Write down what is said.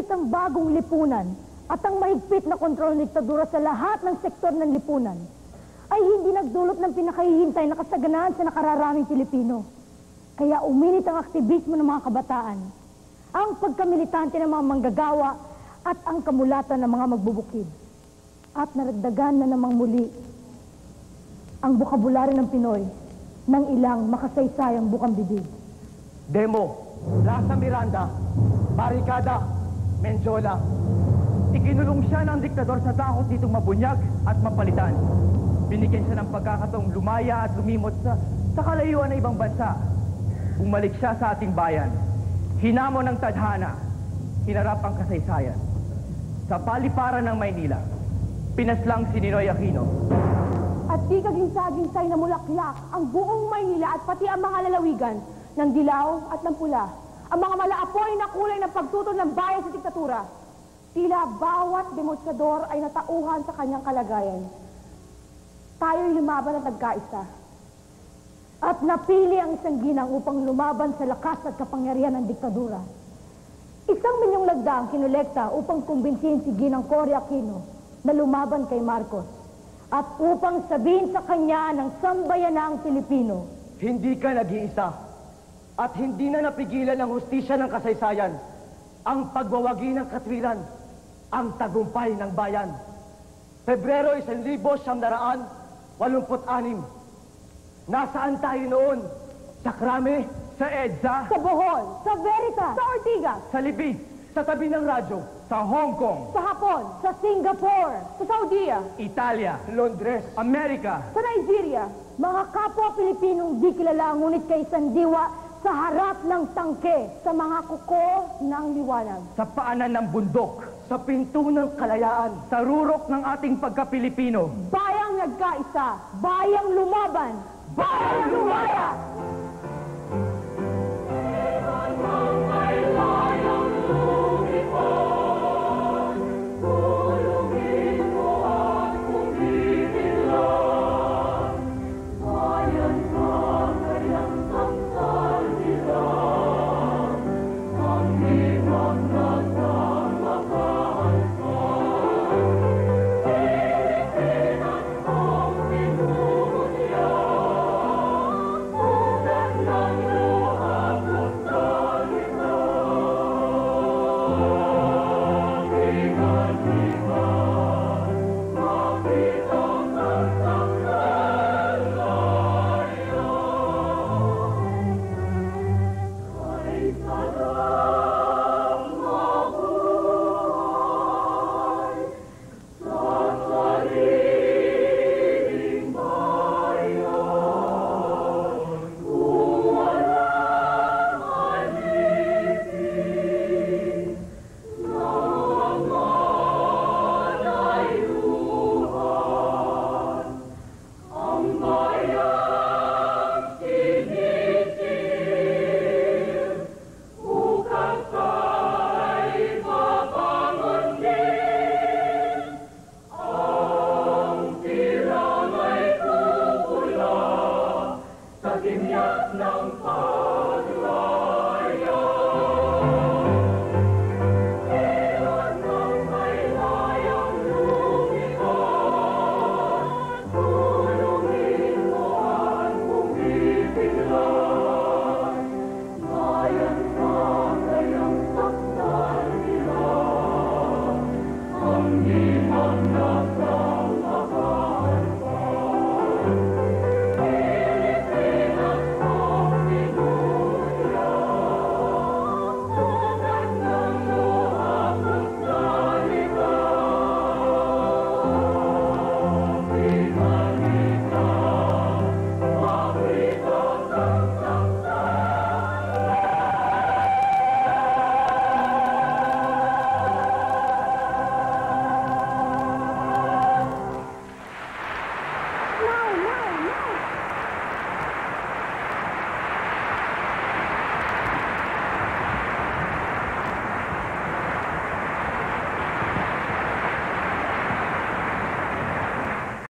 Ngunit ang bagong lipunan at ang mahigpit na kontrol ng diktadura sa lahat ng sektor ng lipunan ay hindi nagdulot ng pinakahihintay na kasaganaan sa nakararaming Pilipino. Kaya uminit ang aktivismo ng mga kabataan, ang pagkamilitante ng mga manggagawa at ang kamulatan ng mga magbubukid. At naragdagan na namang muli ang bokabularyo ng Pinoy ng ilang makasaysayang bukambibig. Demo, Plaza Miranda, Barikada, Menjola. Ikinulong siya ng diktador sa takot ditong mabunyag at mapalitan. Binigyan siya ng pagkakataong lumaya at lumimot sa kalayuan ng ibang bansa. Bumalik siya sa ating bayan. Hinamon ng tadhana, hinarap ang kasaysayan. Sa paliparan ng Maynila, pinaslang si Ninoy Aquino. At di kaging-saginsay na mulaklak ang buong Maynila at pati ang mga lalawigan ng dilaw at ng pula. Ang mga malaapoy na kulay ng pagtutol ng bayan sa diktatura. Tila bawat demonstrador ay natauhan sa kanyang kalagayan. Tayo'y lumaban at nagkaisa. At napili ang isang ginang upang lumaban sa lakas at kapangyarihan ng diktadura. 1 milyong lagda ang kinolekta upang kumbinsihin si Ginang Cory Aquino na lumaban kay Marcos. At upang sabihin sa kanya ng sambayanang Pilipino, Hindi ka nag-iisa at hindi na napigilan ng hustisya ng kasaysayan ang pagwawagi ng katwiran, ang tagumpay ng bayan. Pebrero 1986. Nasaan tayo noon? Sa Krame? Sa EDSA? sa Bohol, sa Veritas, sa Ortigas, Sa Libid? Sa tabi ng radyo? Sa Hong Kong? sa Hapon, sa Singapore, sa Saudi, Italia? Londres? Amerika? sa Nigeria, mga kapwa Pilipinong di kilala ngunit kay sandiwa sa harap ng tangke, sa mga kuko ng liwanag. Sa paanan ng bundok? Sa pinto ng kalayaan? Sa rurok ng ating pagka-Pilipino? Bayang nagkaisa, bayang lumaban, bayang lumaya!